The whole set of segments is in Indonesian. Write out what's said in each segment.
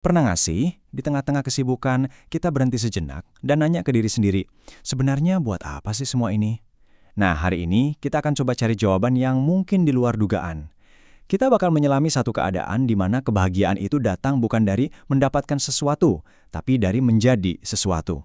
Pernah nggak sih, di tengah-tengah kesibukan, kita berhenti sejenak dan nanya ke diri sendiri, sebenarnya buat apa sih semua ini? Nah, hari ini kita akan coba cari jawaban yang mungkin di luar dugaan. Kita bakal menyelami satu keadaan di mana kebahagiaan itu datang bukan dari mendapatkan sesuatu, tapi dari menjadi sesuatu.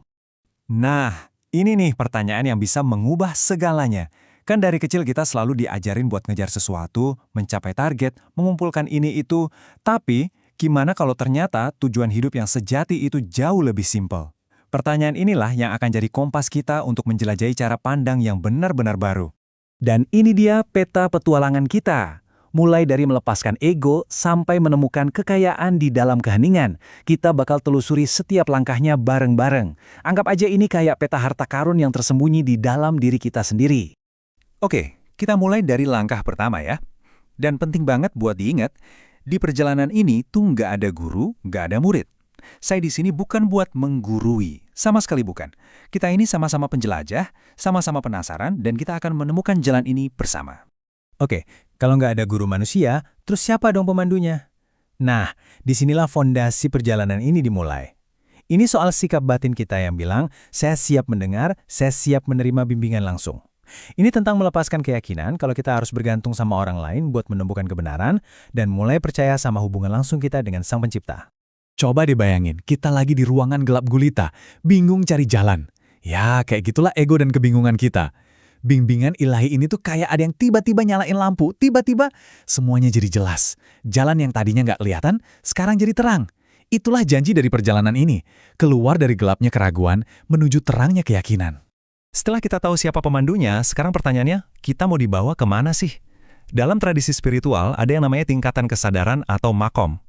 Nah, ini nih pertanyaan yang bisa mengubah segalanya. Kan dari kecil kita selalu diajarin buat ngejar sesuatu, mencapai target, mengumpulkan ini itu. Tapi, gimana kalau ternyata tujuan hidup yang sejati itu jauh lebih simpel? Pertanyaan inilah yang akan jadi kompas kita untuk menjelajahi cara pandang yang benar-benar baru. Dan ini dia peta petualangan kita. Mulai dari melepaskan ego sampai menemukan kekayaan di dalam keheningan. Kita bakal telusuri setiap langkahnya bareng-bareng. Anggap aja ini kayak peta harta karun yang tersembunyi di dalam diri kita sendiri. Oke, kita mulai dari langkah pertama ya. Dan penting banget buat diingat, di perjalanan ini tuh nggak ada guru, nggak ada murid. Saya di sini bukan buat menggurui, sama sekali bukan. Kita ini sama-sama penjelajah, sama-sama penasaran, dan kita akan menemukan jalan ini bersama. Oke, kalau nggak ada guru manusia, terus siapa dong pemandunya? Nah, disinilah fondasi perjalanan ini dimulai. Ini soal sikap batin kita yang bilang, saya siap mendengar, saya siap menerima bimbingan langsung. Ini tentang melepaskan keyakinan kalau kita harus bergantung sama orang lain buat menemukan kebenaran dan mulai percaya sama hubungan langsung kita dengan Sang Pencipta. Coba dibayangin, kita lagi di ruangan gelap gulita, bingung cari jalan. Ya, kayak gitulah ego dan kebingungan kita. Bimbingan ilahi ini tuh kayak ada yang tiba-tiba nyalain lampu, tiba-tiba semuanya jadi jelas. Jalan yang tadinya nggak kelihatan, sekarang jadi terang. Itulah janji dari perjalanan ini, keluar dari gelapnya keraguan menuju terangnya keyakinan. Setelah kita tahu siapa pemandunya, sekarang pertanyaannya, kita mau dibawa kemana sih? Dalam tradisi spiritual, ada yang namanya tingkatan kesadaran atau makom.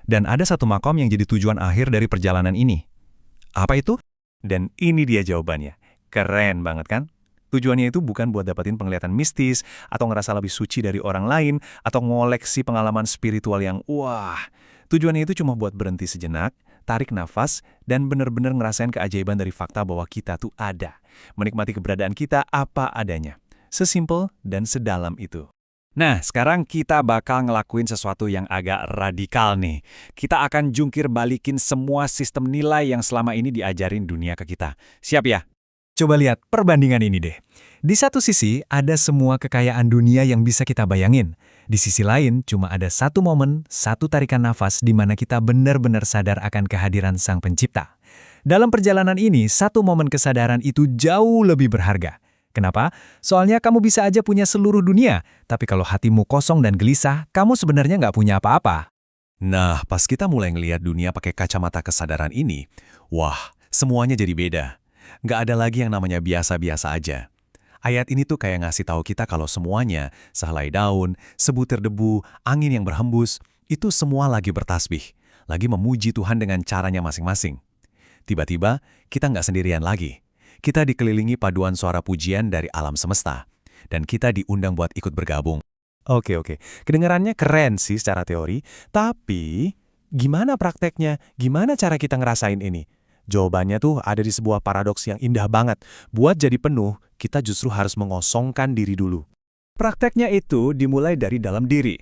Dan ada satu makom yang jadi tujuan akhir dari perjalanan ini. Apa itu? Dan ini dia jawabannya. Keren banget kan? Tujuannya itu bukan buat dapetin penglihatan mistis, atau ngerasa lebih suci dari orang lain, atau ngoleksi pengalaman spiritual yang wah. Tujuannya itu cuma buat berhenti sejenak, tarik nafas, dan benar-benar ngerasain keajaiban dari fakta bahwa kita tuh ada. Menikmati keberadaan kita apa adanya. Sesimpel dan sedalam itu. Nah, sekarang kita bakal ngelakuin sesuatu yang agak radikal nih. Kita akan jungkir balikin semua sistem nilai yang selama ini diajarin dunia ke kita. Siap ya? Coba lihat perbandingan ini deh. Di satu sisi, ada semua kekayaan dunia yang bisa kita bayangin. Di sisi lain, cuma ada satu momen, satu tarikan nafas di mana kita benar-benar sadar akan kehadiran Sang Pencipta. Dalam perjalanan ini, satu momen kesadaran itu jauh lebih berharga. Kenapa? Soalnya kamu bisa aja punya seluruh dunia, tapi kalau hatimu kosong dan gelisah, kamu sebenarnya nggak punya apa-apa. Nah, pas kita mulai ngelihat dunia pakai kacamata kesadaran ini, wah, semuanya jadi beda. Nggak ada lagi yang namanya biasa-biasa aja. Ayat ini tuh kayak ngasih tahu kita kalau semuanya, sehelai daun, sebutir debu, angin yang berhembus, itu semua lagi bertasbih, lagi memuji Tuhan dengan caranya masing-masing. Tiba-tiba, kita nggak sendirian lagi. Kita dikelilingi paduan suara pujian dari alam semesta. Dan kita diundang buat ikut bergabung. Oke. Kedengarannya keren sih secara teori, tapi gimana prakteknya? Gimana cara kita ngerasain ini? Jawabannya tuh ada di sebuah paradoks yang indah banget. Buat jadi penuh, kita justru harus mengosongkan diri dulu. Prakteknya itu dimulai dari dalam diri.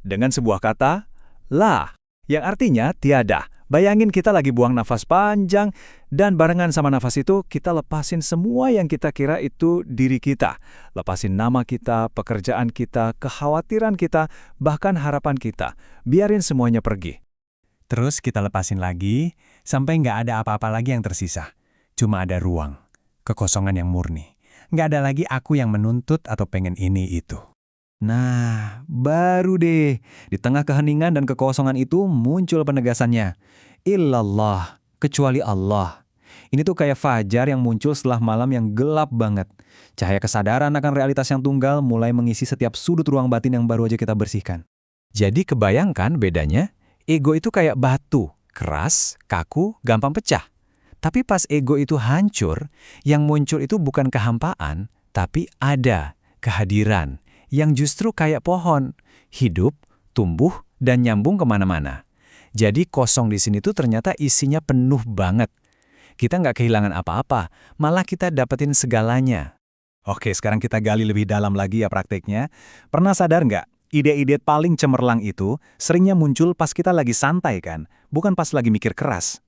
Dengan sebuah kata, la, yang artinya tiada. Bayangin kita lagi buang nafas panjang, dan barengan sama nafas itu kita lepasin semua yang kita kira itu diri kita. Lepasin nama kita, pekerjaan kita, kekhawatiran kita, bahkan harapan kita. Biarin semuanya pergi. Terus kita lepasin lagi, sampai nggak ada apa-apa lagi yang tersisa. Cuma ada ruang, kekosongan yang murni. Nggak ada lagi aku yang menuntut atau pengen ini itu. Nah, baru deh. Di tengah keheningan dan kekosongan itu muncul penegasannya. Illallah, kecuali Allah. Ini tuh kayak fajar yang muncul setelah malam yang gelap banget. Cahaya kesadaran akan realitas yang tunggal mulai mengisi setiap sudut ruang batin yang baru aja kita bersihkan. Jadi kebayangkan bedanya? Ego itu kayak batu, keras, kaku, gampang pecah. Tapi pas ego itu hancur, yang muncul itu bukan kehampaan, tapi ada kehadiran yang justru kayak pohon, hidup, tumbuh, dan nyambung kemana-mana. Jadi kosong di sini tuh ternyata isinya penuh banget. Kita nggak kehilangan apa-apa, malah kita dapetin segalanya. Oke, sekarang kita gali lebih dalam lagi ya prakteknya. Pernah sadar nggak? Ide-ide paling cemerlang itu seringnya muncul pas kita lagi santai kan? bukan pas lagi mikir keras.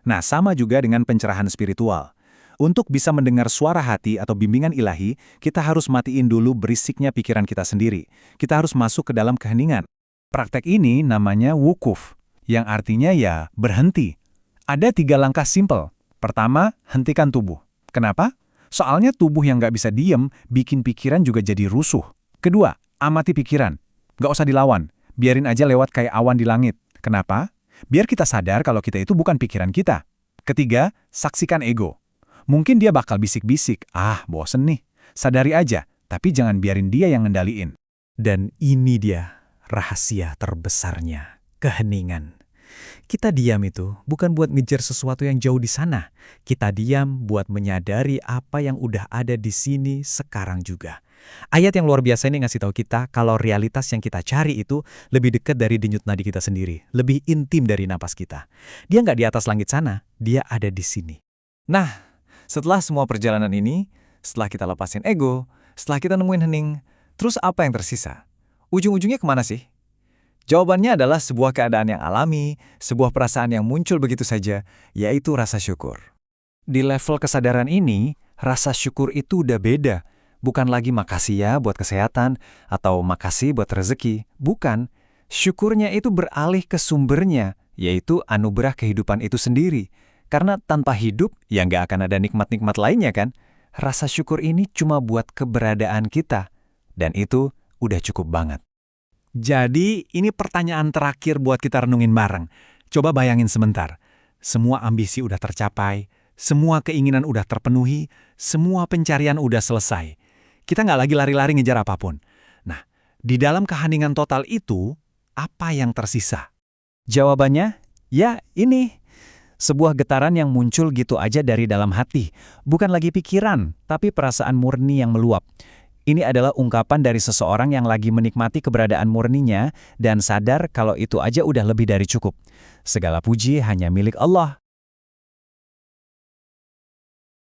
Nah, sama juga dengan pencerahan spiritual. Untuk bisa mendengar suara hati atau bimbingan ilahi, kita harus matiin dulu berisiknya pikiran kita sendiri. Kita harus masuk ke dalam keheningan. Praktek ini namanya wukuf, yang artinya ya berhenti. Ada 3 langkah simpel. Pertama, hentikan tubuh. Kenapa? Soalnya tubuh yang nggak bisa diem, bikin pikiran juga jadi rusuh. Kedua, amati pikiran. Nggak usah dilawan, biarin aja lewat kayak awan di langit. Kenapa? Biar kita sadar kalau kita itu bukan pikiran kita. Ketiga, saksikan ego. Mungkin dia bakal bisik-bisik, bosen nih. Sadari aja, tapi jangan biarin dia yang ngendaliin. Dan ini dia rahasia terbesarnya, keheningan. Kita diam itu bukan buat ngejar sesuatu yang jauh di sana. Kita diam buat menyadari apa yang udah ada di sini sekarang juga. Ayat yang luar biasa ini ngasih tahu kita kalau realitas yang kita cari itu lebih dekat dari denyut nadi kita sendiri, lebih intim dari napas kita. Dia nggak di atas langit sana, dia ada di sini. Nah, setelah semua perjalanan ini, setelah kita lepasin ego, setelah kita nemuin hening, terus apa yang tersisa? Ujung-ujungnya kemana sih? Jawabannya adalah sebuah keadaan yang alami, sebuah perasaan yang muncul begitu saja, yaitu rasa syukur. Di level kesadaran ini, rasa syukur itu udah beda. Bukan lagi makasih ya buat kesehatan, atau makasih buat rezeki. Bukan. Syukurnya itu beralih ke sumbernya, yaitu anugerah kehidupan itu sendiri. Karena tanpa hidup, ya nggak akan ada nikmat-nikmat lainnya kan? Rasa syukur ini cuma buat keberadaan kita. Dan itu udah cukup banget. Jadi, ini pertanyaan terakhir buat kita renungin bareng. Coba bayangin sebentar. Semua ambisi udah tercapai, semua keinginan udah terpenuhi, semua pencarian udah selesai. Kita nggak lagi lari-lari ngejar apapun. Nah, di dalam keheningan total itu, apa yang tersisa? Jawabannya, ya ini. Sebuah getaran yang muncul gitu aja dari dalam hati. Bukan lagi pikiran, tapi perasaan murni yang meluap. Ini adalah ungkapan dari seseorang yang lagi menikmati keberadaan murninya dan sadar kalau itu aja udah lebih dari cukup. Segala puji hanya milik Allah.